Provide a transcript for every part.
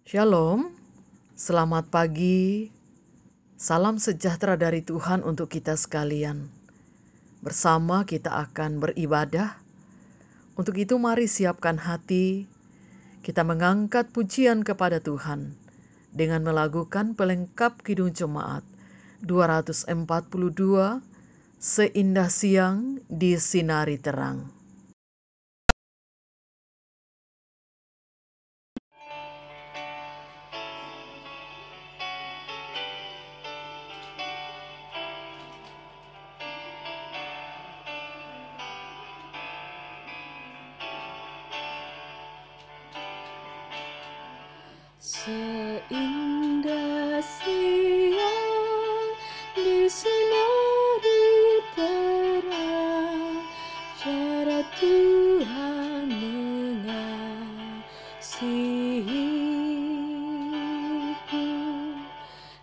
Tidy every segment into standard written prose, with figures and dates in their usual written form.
Shalom, selamat pagi, salam sejahtera dari Tuhan untuk kita sekalian. Bersama kita akan beribadah. Untuk itu mari siapkan hati, kita mengangkat pujian kepada Tuhan dengan melakukan pelengkap Kidung Jemaat 242, Seindah Siang Disinari Terang. Seindah siang disinari terang, cara Tuhan mengasihiku.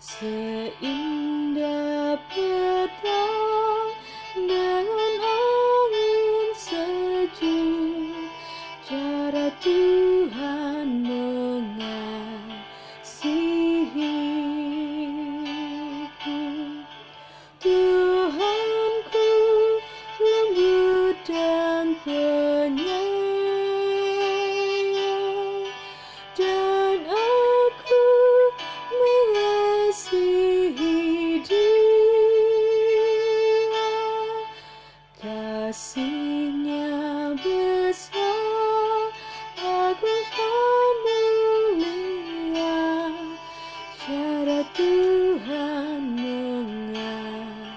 Seindah petang dengan angin sejuk, cara Tuhan mengasihiku. Tuhanku lembut dan penyayang, dan aku mengasihi Dia. Kasih-Nya besar, agung dan mulia, cara Tuhan mengasihiku.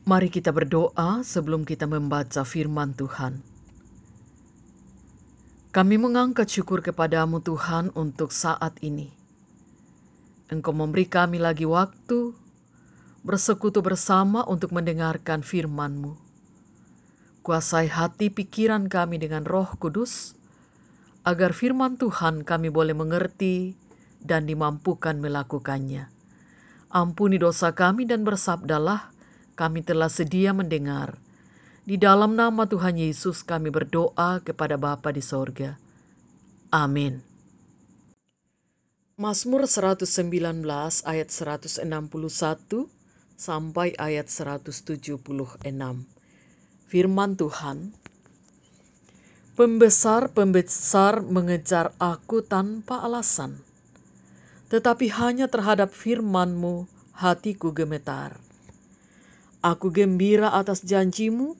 Mari kita berdoa sebelum kita membaca firman Tuhan. Kami mengangkat syukur kepadamu Tuhan untuk saat ini. Engkau memberi kami lagi waktu bersekutu bersama untuk mendengarkan firman-Mu. Kuasai hati pikiran kami dengan Roh Kudus, agar firman Tuhan kami boleh mengerti dan dimampukan melakukannya. Ampuni dosa kami dan bersabdalah, kami telah sedia mendengar. Di dalam nama Tuhan Yesus kami berdoa kepada Bapa di sorga. Amin. Mazmur 119 ayat 161 sampai ayat 176. Firman Tuhan, pembesar-pembesar mengejar aku tanpa alasan, tetapi hanya terhadap firman-Mu hatiku gemetar. Aku gembira atas janji-Mu,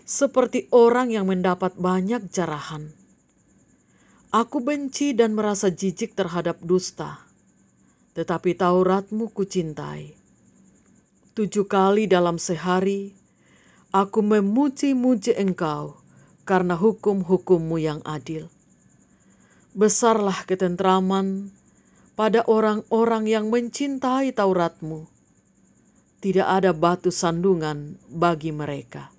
seperti orang yang mendapat banyak jarahan. Aku benci dan merasa jijik terhadap dusta, tetapi Taurat-Mu kucintai. 7 kali dalam sehari, aku memuji-muji Engkau karena hukum-hukum-Mu yang adil. Besarlah ketentraman pada orang-orang yang mencintai Taurat-Mu. Tidak ada batu sandungan bagi mereka.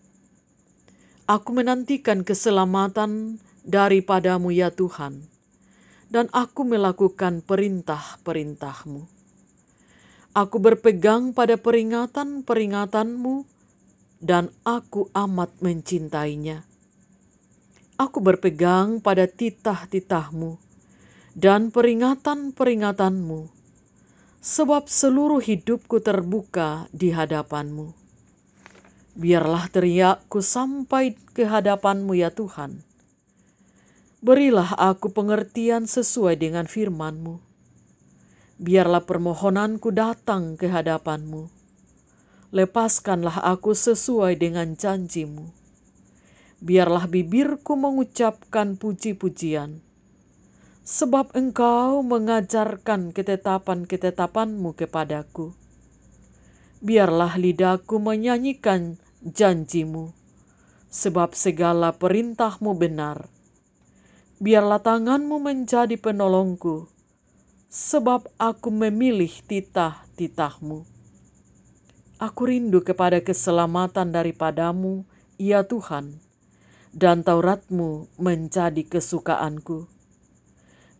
Aku menantikan keselamatan daripada-Mu ya Tuhan, dan aku melakukan perintah-perintah-Mu. Aku berpegang pada peringatan-peringatan-Mu, dan aku amat mencintainya. Aku berpegang pada titah-titah-Mu dan peringatan-peringatan-Mu, sebab seluruh hidupku terbuka di hadapan-Mu. Biarlah teriakku sampai ke hadapan-Mu ya Tuhan. Berilah aku pengertian sesuai dengan firman-Mu. Biarlah permohonanku datang ke hadapan-Mu. Lepaskanlah aku sesuai dengan janji-Mu. Biarlah bibirku mengucapkan puji-pujian, sebab Engkau mengajarkan ketetapan-ketetapan-Mu kepadaku. Biarlah lidahku menyanyikan janji-Mu, sebab segala perintah-Mu benar. Biarlah tangan-Mu menjadi penolongku, sebab aku memilih titah-titah-Mu. Aku rindu kepada keselamatan daripada-Mu, ya Tuhan, dan Taurat-Mu menjadi kesukaanku.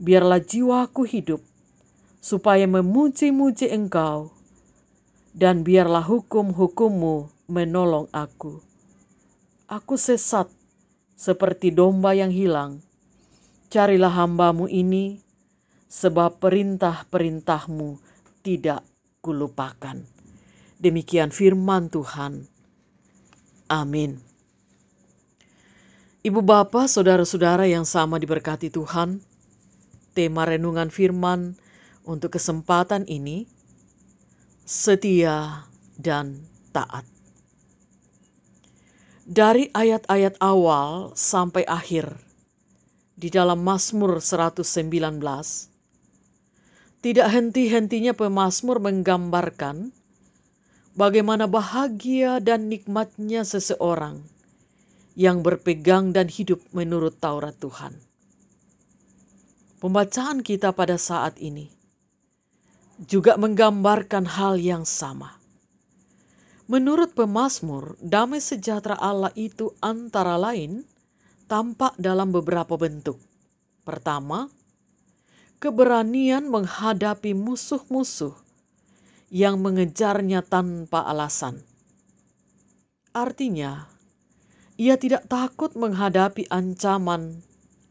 Biarlah jiwaku hidup, supaya memuji-muji Engkau, dan biarlah hukum-hukum-Mu menolong aku. Aku sesat seperti domba yang hilang. Carilah hamba-Mu ini, sebab perintah-perintah-Mu tidak kulupakan. Demikian firman Tuhan. Amin. Ibu bapa, saudara-saudara yang sama diberkati Tuhan, tema renungan firman untuk kesempatan ini, setia dan taat. Dari ayat-ayat awal sampai akhir di dalam Mazmur 119, tidak henti-hentinya pemazmur menggambarkan bagaimana bahagia dan nikmatnya seseorang yang berpegang dan hidup menurut Taurat Tuhan. Pembacaan kita pada saat ini juga menggambarkan hal yang sama. Menurut pemazmur, damai sejahtera Allah itu antara lain tampak dalam beberapa bentuk. Pertama, keberanian menghadapi musuh-musuh yang mengejarnya tanpa alasan. Artinya, ia tidak takut menghadapi ancaman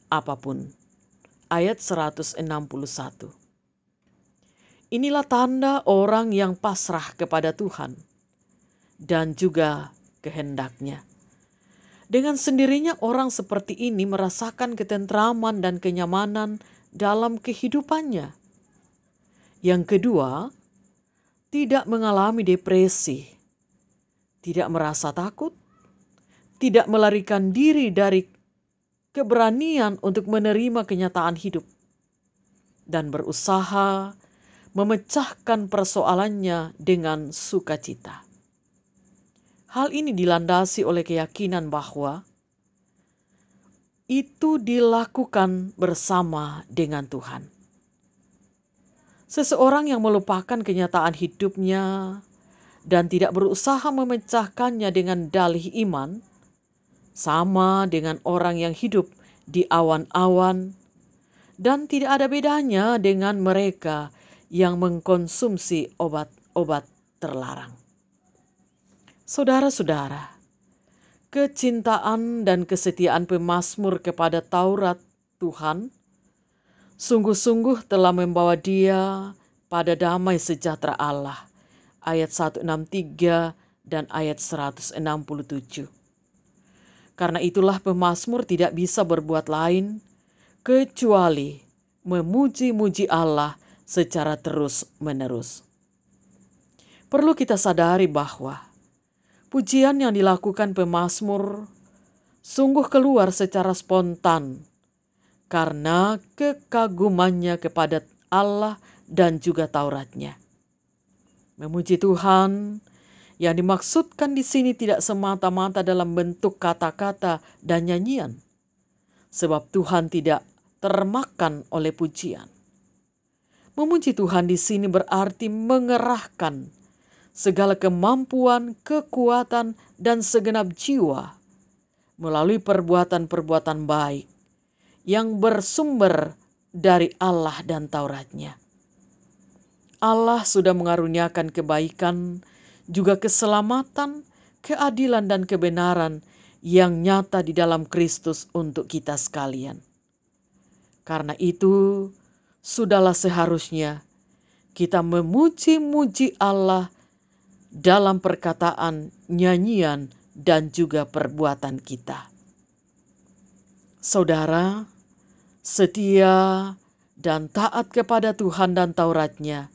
apapun. Ayat 161. Inilah tanda orang yang pasrah kepada Tuhan dan juga kehendak-Nya. Dengan sendirinya orang seperti ini merasakan ketentraman dan kenyamanan dalam kehidupannya. Yang kedua, tidak mengalami depresi, tidak merasa takut, tidak melarikan diri dari keberanian untuk menerima kenyataan hidup, dan berusaha memecahkan persoalannya dengan sukacita. Hal ini dilandasi oleh keyakinan bahwa itu dilakukan bersama dengan Tuhan. Seseorang yang melupakan kenyataan hidupnya dan tidak berusaha memecahkannya dengan dalih iman, sama dengan orang yang hidup di awan-awan dan tidak ada bedanya dengan mereka yang mengkonsumsi obat-obat terlarang. Saudara-saudara, kecintaan dan kesetiaan pemazmur kepada Taurat Tuhan sungguh-sungguh telah membawa dia pada damai sejahtera Allah. Ayat 163 dan ayat 167. Karena itulah pemazmur tidak bisa berbuat lain kecuali memuji-muji Allah secara terus-menerus. Perlu kita sadari bahwa pujian yang dilakukan pemazmur sungguh keluar secara spontan karena kekagumannya kepada Allah dan juga Tauratnya. Memuji Tuhan yang dimaksudkan di sini tidak semata-mata dalam bentuk kata-kata dan nyanyian, sebab Tuhan tidak termakan oleh pujian. Memuji Tuhan di sini berarti mengerahkan segala kemampuan, kekuatan, dan segenap jiwa melalui perbuatan-perbuatan baik yang bersumber dari Allah dan Tauratnya. Allah sudah mengaruniakan kebaikan, juga keselamatan, keadilan, dan kebenaran yang nyata di dalam Kristus untuk kita sekalian. Karena itu, sudahlah seharusnya kita memuji-muji Allah dalam perkataan, nyanyian, dan juga perbuatan kita. Saudara, setia dan taat kepada Tuhan dan Tauratnya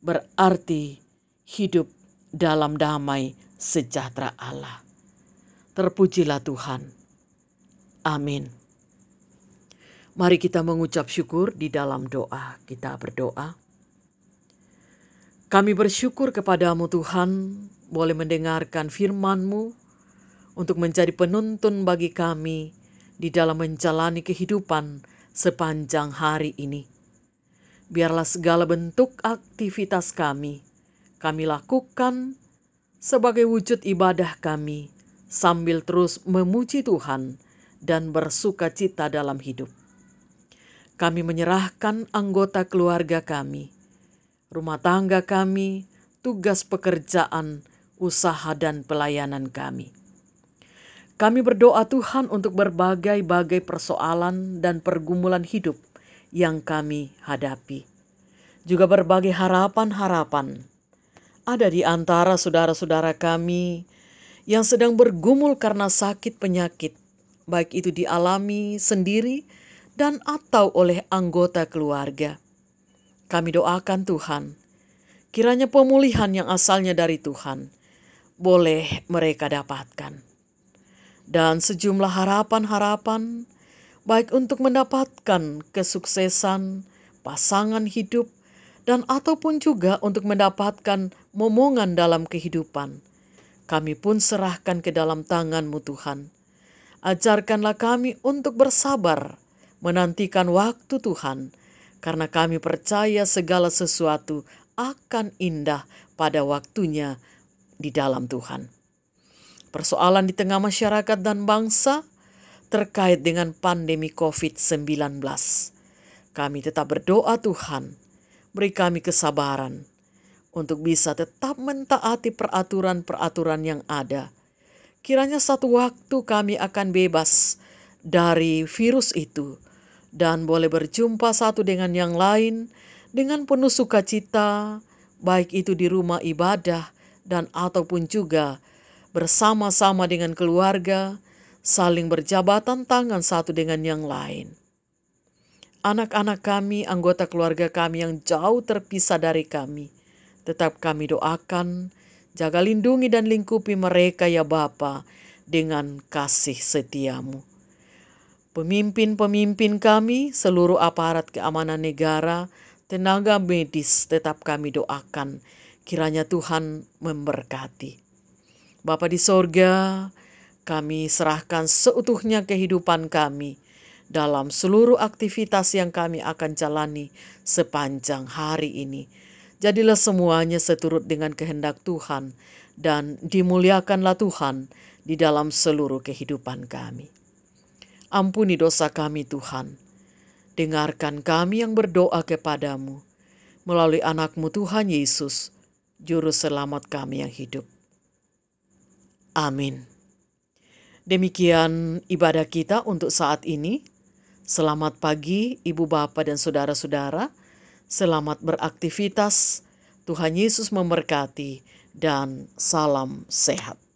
berarti hidup dalam damai sejahtera Allah. Terpujilah Tuhan. Amin. Mari kita mengucap syukur di dalam doa. Kita berdoa. Kami bersyukur kepadamu Tuhan, boleh mendengarkan firman-Mu untuk menjadi penuntun bagi kami di dalam menjalani kehidupan sepanjang hari ini. Biarlah segala bentuk aktivitas kami lakukan sebagai wujud ibadah kami sambil terus memuji Tuhan dan bersuka cita dalam hidup. Kami menyerahkan anggota keluarga kami, rumah tangga kami, tugas pekerjaan, usaha, dan pelayanan kami. Kami berdoa Tuhan untuk berbagai-bagai persoalan dan pergumulan hidup yang kami hadapi. Juga berbagai harapan-harapan. Ada di antara saudara-saudara kami yang sedang bergumul karena sakit penyakit, baik itu dialami sendiri dan atau oleh anggota keluarga. Kami doakan Tuhan, kiranya pemulihan yang asalnya dari Tuhan boleh mereka dapatkan. Dan sejumlah harapan-harapan, baik untuk mendapatkan kesuksesan, pasangan hidup, dan ataupun juga untuk mendapatkan momongan dalam kehidupan. Kami pun serahkan ke dalam tangan-Mu Tuhan. Ajarkanlah kami untuk bersabar, menantikan waktu Tuhan, karena kami percaya segala sesuatu akan indah pada waktunya di dalam Tuhan. Persoalan di tengah masyarakat dan bangsa terkait dengan pandemi COVID-19. Kami tetap berdoa Tuhan, beri kami kesabaran untuk bisa tetap mentaati peraturan-peraturan yang ada. Kiranya satu waktu kami akan bebas dari virus itu dan boleh berjumpa satu dengan yang lain dengan penuh sukacita, baik itu di rumah ibadah dan ataupun juga bersama-sama dengan keluarga, saling berjabatan tangan satu dengan yang lain. Anak-anak kami, anggota keluarga kami yang jauh terpisah dari kami, tetap kami doakan, jaga lindungi dan lingkupi mereka ya Bapa dengan kasih setiamu. Pemimpin-pemimpin kami, seluruh aparat keamanan negara, tenaga medis tetap kami doakan, kiranya Tuhan memberkati. Bapa di sorga, kami serahkan seutuhnya kehidupan kami dalam seluruh aktivitas yang kami akan jalani sepanjang hari ini. Jadilah semuanya seturut dengan kehendak Tuhan dan dimuliakanlah Tuhan di dalam seluruh kehidupan kami. Ampuni dosa kami Tuhan. Dengarkan kami yang berdoa kepadamu melalui anak-Mu Tuhan Yesus, Juru Selamat kami yang hidup. Amin. Demikian ibadah kita untuk saat ini. Selamat pagi Ibu Bapa dan saudara-saudara. Selamat beraktivitas. Tuhan Yesus memberkati dan salam sehat.